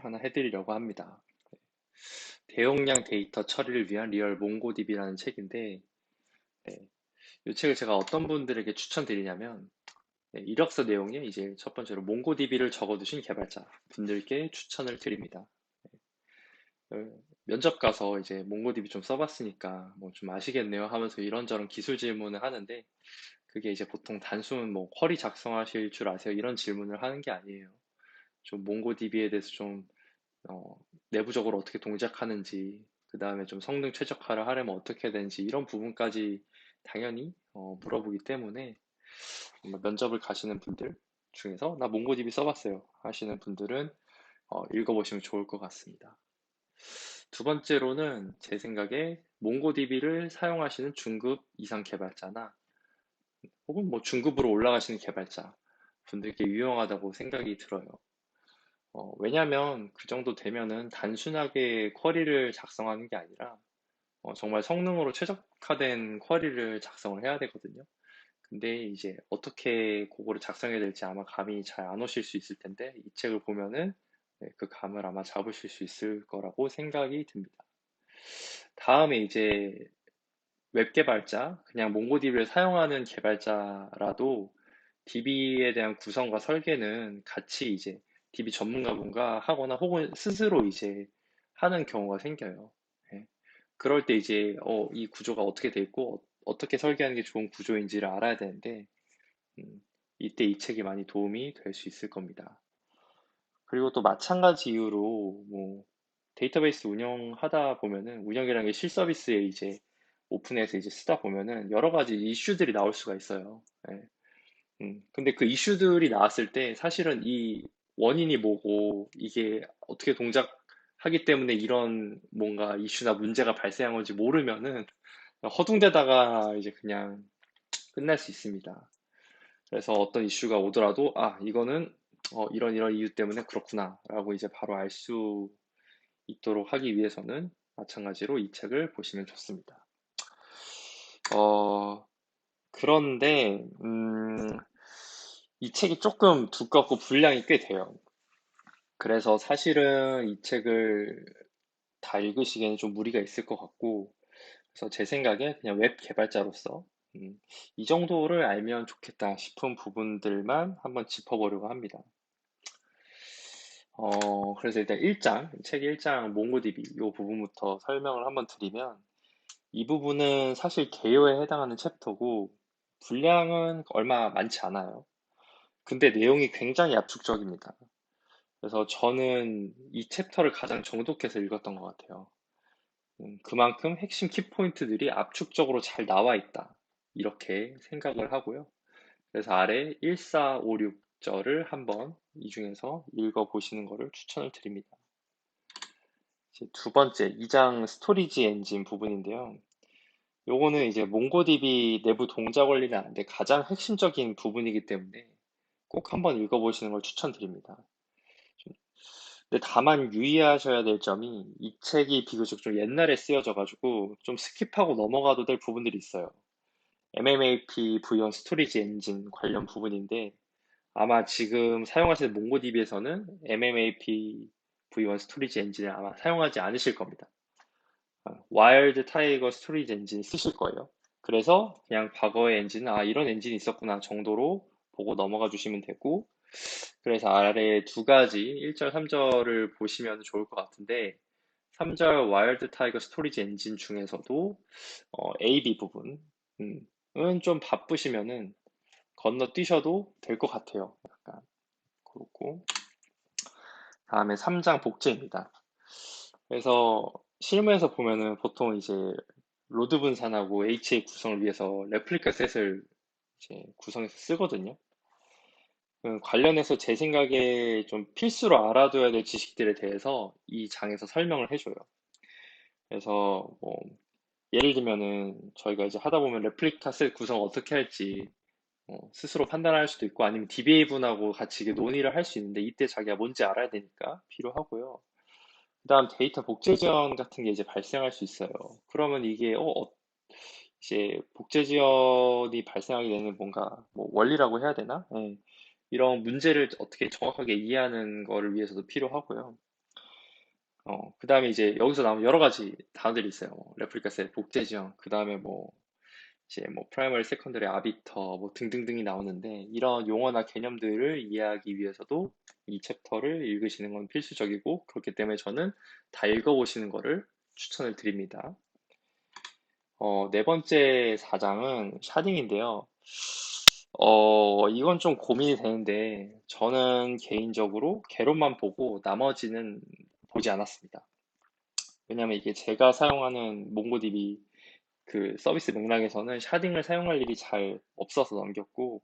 하나 해드리려고 합니다. 대용량 데이터 처리를 위한 리얼 몽고DB라는 책인데, 네, 이 책을 제가 어떤 분들에게 추천드리냐면, 이력서 내용에 이제 첫 번째로 몽고DB를 적어두신 개발자 분들께 추천을 드립니다. 면접 가서 이제 몽고DB 좀 써봤으니까 뭐 좀 아시겠네요 하면서 이런저런 기술 질문을 하는데, 그게 이제 보통 단순 뭐 쿼리 작성하실 줄 아세요? 이런 질문을 하는 게 아니에요. 좀 몽고DB에 대해서 좀 어, 내부적으로 어떻게 동작하는지, 그 다음에 좀 성능 최적화를 하려면 어떻게 해야 되는지, 이런 부분까지 당연히 물어보기 때문에 아마 면접을 가시는 분들 중에서 나 몽고DB 써봤어요 하시는 분들은 읽어보시면 좋을 것 같습니다. 두 번째로는 제 생각에 몽고DB를 사용하시는 중급 이상 개발자나 혹은 뭐 중급으로 올라가시는 개발자 분들께 유용하다고 생각이 들어요. 왜냐면 그 정도 되면은 단순하게 쿼리를 작성하는 게 아니라 정말 성능으로 최적화된 쿼리를 작성을 해야 되거든요. 근데 이제 어떻게 그거를 작성해야 될지 아마 감이 잘 안 오실 수 있을 텐데 이 책을 보면은 그 감을 아마 잡으실 수 있을 거라고 생각이 듭니다. 다음에 이제 웹 개발자, 그냥 몽고DB를 사용하는 개발자라도 DB에 대한 구성과 설계는 같이 이제 DB 전문가분과 하거나 혹은 스스로 이제 하는 경우가 생겨요. 예. 그럴 때 이제 이 구조가 어떻게 돼 있고 어떻게 설계하는 게 좋은 구조인지를 알아야 되는데 음, 이때 이 책이 많이 도움이 될 수 있을 겁니다. 그리고 또 마찬가지 이유로 뭐 데이터베이스 운영하다 보면은 운영이라는 게 실서비스에 이제 오픈해서 이제 쓰다 보면은 여러 가지 이슈들이 나올 수가 있어요. 예. 근데 그 이슈들이 나왔을 때 사실은 이 원인이 뭐고 이게 어떻게 동작하기 때문에 이런 뭔가 이슈나 문제가 발생한 건지 모르면은 허둥대다가 이제 그냥 끝날 수 있습니다. 그래서 어떤 이슈가 오더라도 아, 이거는 이런 이유 때문에 그렇구나라고 이제 바로 알 수 있도록 하기 위해서는 마찬가지로 이 책을 보시면 좋습니다. 어, 그런데 이 책이 조금 두껍고 분량이 꽤 돼요. 그래서 사실은 이 책을 다 읽으시기에는 좀 무리가 있을 것 같고, 그래서 제 생각에 그냥 웹 개발자로서 이 정도를 알면 좋겠다 싶은 부분들만 한번 짚어보려고 합니다. 그래서 일단 1장, 책 1장 몽고DB 이 부분부터 설명을 한번 드리면, 이 부분은 사실 개요에 해당하는 챕터고, 분량은 얼마 많지 않아요. 근데 내용이 굉장히 압축적입니다. 그래서 저는 이 챕터를 가장 정독해서 읽었던 것 같아요. 그만큼 핵심 키포인트들이 압축적으로 잘 나와 있다. 이렇게 생각을 하고요. 그래서 아래 1, 4, 5, 6절을 한번 이 중에서 읽어보시는 것을 추천을 드립니다. 이제 두 번째, 2장 스토리지 엔진 부분인데요. 요거는 이제 몽고DB 내부 동작 원리는 아닌데 가장 핵심적인 부분이기 때문에 꼭 한번 읽어보시는 걸 추천드립니다. 근데 다만 유의하셔야 될 점이 이 책이 비교적 좀 옛날에 쓰여져가지고 좀 스킵하고 넘어가도 될 부분들이 있어요. MMAP V1 스토리지 엔진 관련 부분인데 아마 지금 사용하시는 몽고DB에서는 MMAP V1 스토리지 엔진을 아마 사용하지 않으실 겁니다. 와일드 타이거 스토리지 엔진 쓰실 거예요. 그래서 그냥 과거의 엔진은 아 이런 엔진이 있었구나 정도로 보고 넘어가 주시면 되고 그래서 아래 두 가지 1절, 3절을 보시면 좋을 것 같은데 3절 와일드 타이거 스토리지 엔진 중에서도 AB 부분은 좀 바쁘시면은 건너뛰셔도 될 것 같아요. 약간 그렇고 다음에 3장 복제입니다. 그래서 실무에서 보면은 보통 이제 로드 분산하고 HA 구성을 위해서 레플리카 셋을 이제 구성해서 쓰거든요. 관련해서 제 생각에 좀 필수로 알아둬야 될 지식들에 대해서 이 장에서 설명을 해줘요. 그래서 뭐 예를 들면은 저희가 이제 하다 보면 레플리카 셋 구성 어떻게 할지 스스로 판단할 수도 있고 아니면 DBA 분하고 같이 이게 논의를 할 수 있는데 이때 자기가 뭔지 알아야 되니까 필요하고요. 그다음 데이터 복제 지연 같은 게 이제 발생할 수 있어요. 그러면 이게 이제 복제 지연이 발생하게 되는 뭔가 뭐 원리라고 해야 되나? 예. 이런 문제를 어떻게 정확하게 이해하는 거를 위해서도 필요하고요. 그 다음에 이제 여기서 나오는 여러 가지 단어들이 있어요. 레플리카 셀, 복제 지형, 그 다음에 뭐 이제 뭐 프라이머리, 세컨더리, 아비터 뭐 등등등이 나오는데 이런 용어나 개념들을 이해하기 위해서도 이 챕터를 읽으시는 건 필수적이고 그렇기 때문에 저는 다 읽어보시는 거를 추천을 드립니다. 네 번째 사장은 샤딩인데요. 이건 좀 고민이 되는데 저는 개인적으로 개론만 보고 나머지는 보지 않았습니다. 왜냐면 이게 제가 사용하는 몽고디비 그 서비스 맥락에서는 샤딩을 사용할 일이 잘 없어서 넘겼고,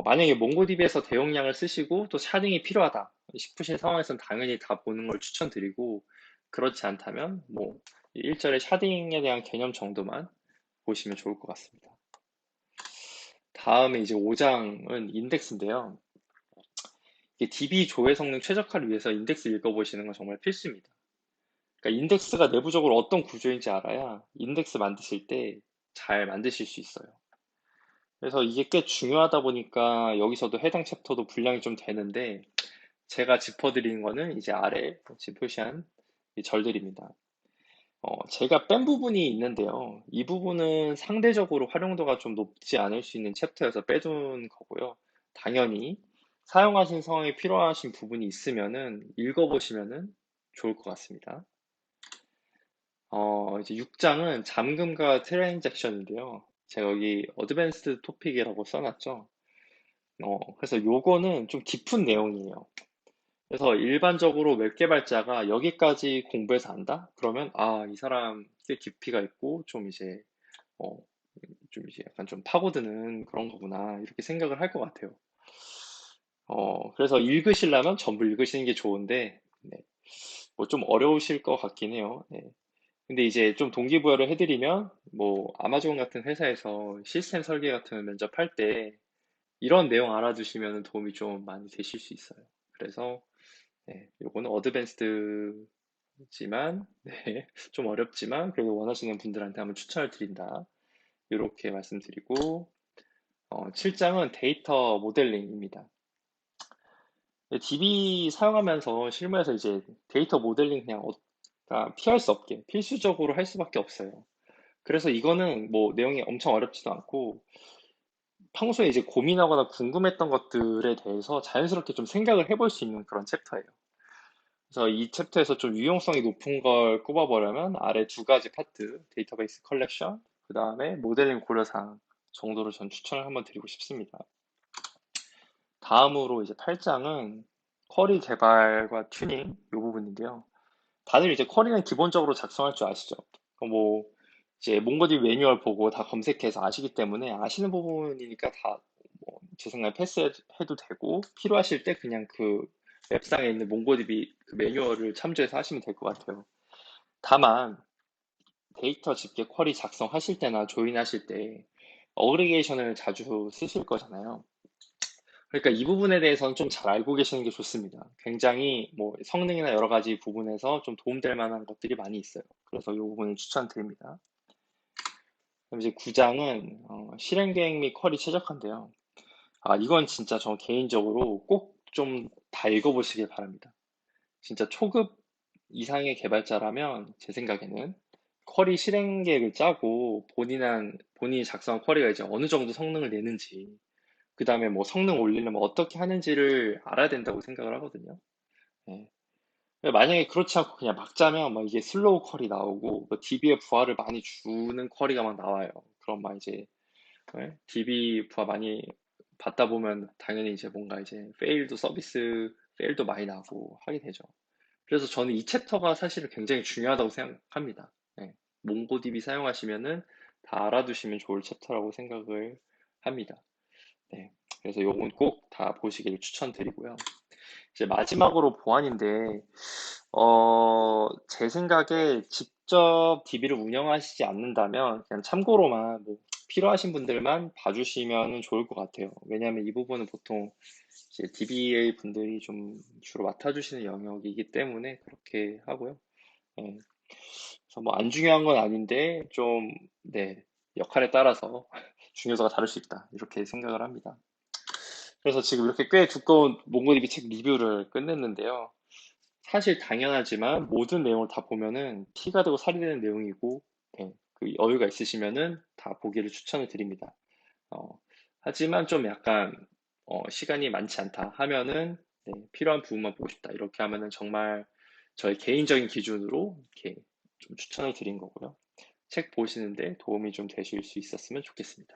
만약에 몽고디비에서 대용량을 쓰시고 또 샤딩이 필요하다 싶으신 상황에서는 당연히 다 보는 걸 추천드리고, 그렇지 않다면 뭐 일절의 샤딩에 대한 개념 정도만 보시면 좋을 것 같습니다. 다음에 이제 5장은 인덱스인데요. 이게 DB 조회 성능 최적화를 위해서 인덱스 읽어보시는 건 정말 필수입니다. 그러니까 인덱스가 내부적으로 어떤 구조인지 알아야 인덱스 만드실 때 잘 만드실 수 있어요. 그래서 이게 꽤 중요하다 보니까 여기서도 해당 챕터도 분량이 좀 되는데 제가 짚어드리는 거는 이제 아래 지금 표시한 이 절들입니다. 제가 뺀 부분이 있는데요. 이 부분은 상대적으로 활용도가 좀 높지 않을 수 있는 챕터여서 빼둔 거고요. 당연히 사용하신 상황에 필요하신 부분이 있으면은 읽어보시면은 좋을 것 같습니다. 이제 6장은 잠금과 트랜잭션인데요. 제가 여기 어드밴스드 토픽이라고 써놨죠. 그래서 요거는 좀 깊은 내용이에요. 그래서 일반적으로 웹 개발자가 여기까지 공부해서 안다? 그러면, 아, 이 사람 꽤 깊이가 있고, 어, 좀 이제 약간 좀 파고드는 그런 거구나. 이렇게 생각을 할 것 같아요. 그래서 읽으시려면 전부 읽으시는 게 좋은데, 네, 뭐 좀 어려우실 것 같긴 해요. 네. 근데 이제 좀 동기부여를 해드리면, 뭐, 아마존 같은 회사에서 시스템 설계 같은 걸 면접할 때, 이런 내용 알아두시면 도움이 좀 많이 되실 수 있어요. 그래서, 네, 요거는 어드밴스드지만, 네, 좀 어렵지만, 그래도 원하시는 분들한테 한번 추천을 드린다. 이렇게 말씀드리고, 7장은 데이터 모델링입니다. DB 사용하면서 실무에서 이제 데이터 모델링 그냥 그러니까 피할 수 없게 필수적으로 할 수밖에 없어요. 그래서 이거는 뭐 내용이 엄청 어렵지도 않고 평소에 이제 고민하거나 궁금했던 것들에 대해서 자연스럽게 좀 생각을 해볼 수 있는 그런 챕터예요. 그래서 이 챕터에서 좀 유용성이 높은 걸 꼽아보려면 아래 두 가지 파트, 데이터베이스 컬렉션, 그 다음에 모델링 고려사항 정도로 전 추천을 한번 드리고 싶습니다. 다음으로 이제 8장은 쿼리 개발과 튜닝 이 부분인데요. 다들 이제 쿼리는 기본적으로 작성할 줄 아시죠? 뭐 이제 몽고디 매뉴얼 보고 다 검색해서 아시기 때문에 아시는 부분이니까 다 뭐 제 생각에 패스해도 되고 필요하실 때 그냥 그 웹상에 있는 몽고디비 그 매뉴얼을 참조해서 하시면 될 것 같아요. 다만 데이터 집계 쿼리 작성하실 때나 조인하실 때 어그리게이션을 자주 쓰실 거잖아요. 그러니까 이 부분에 대해서는 좀 잘 알고 계시는 게 좋습니다. 굉장히 뭐 성능이나 여러 가지 부분에서 좀 도움될 만한 것들이 많이 있어요. 그래서 이 부분을 추천드립니다. 그럼 이제 9장은 실행 계획 및 쿼리 최적화인데요. 아, 이건 진짜 저 개인적으로 꼭 좀 다 읽어보시길 바랍니다. 진짜 초급 이상의 개발자라면 제 생각에는 쿼리 실행 계획을 짜고 본인이 작성한 쿼리가 이제 어느 정도 성능을 내는지 그 다음에 뭐 성능 올리려면 어떻게 하는지를 알아야 된다고 생각을 하거든요. 예. 만약에 그렇지 않고 그냥 막 짜면 막 이게 슬로우 쿼리 나오고 뭐 DB에 부하를 많이 주는 쿼리가 막 나와요. 그럼 막 이제 DB 부하 많이 받다 보면 당연히 이제 뭔가 이제 서비스 페일도 많이 나고 하게 되죠. 그래서 저는 이 챕터가 사실은 굉장히 중요하다고 생각합니다. 예. 몽고DB 사용하시면은 다 알아두시면 좋을 챕터라고 생각을 합니다. 네. 그래서 요건 꼭 다 보시길 추천드리고요. 이제 마지막으로 보안인데, 제 생각에 직접 DB를 운영하시지 않는다면 그냥 참고로만 뭐 필요하신 분들만 봐주시면 좋을 것 같아요. 왜냐하면 이 부분은 보통 이제 DBA 분들이 좀 주로 맡아주시는 영역이기 때문에 그렇게 하고요. 네. 그래서 뭐 안 중요한 건 아닌데 좀, 네, 역할에 따라서 중요도가 다를 수 있다. 이렇게 생각을 합니다. 그래서 지금 이렇게 꽤 두꺼운 몽고DB 책 리뷰를 끝냈는데요. 사실 당연하지만 모든 내용을 다 보면은 피가 되고 살이 되는 내용이고, 네, 그 여유가 있으시면은 다 보기를 추천을 드립니다. 어, 하지만 좀 약간 시간이 많지 않다 하면은, 네, 필요한 부분만 보고 싶다 이렇게 하면은 정말 저의 개인적인 기준으로 이렇게 좀 추천을 드린 거고요. 책 보시는데 도움이 좀 되실 수 있었으면 좋겠습니다.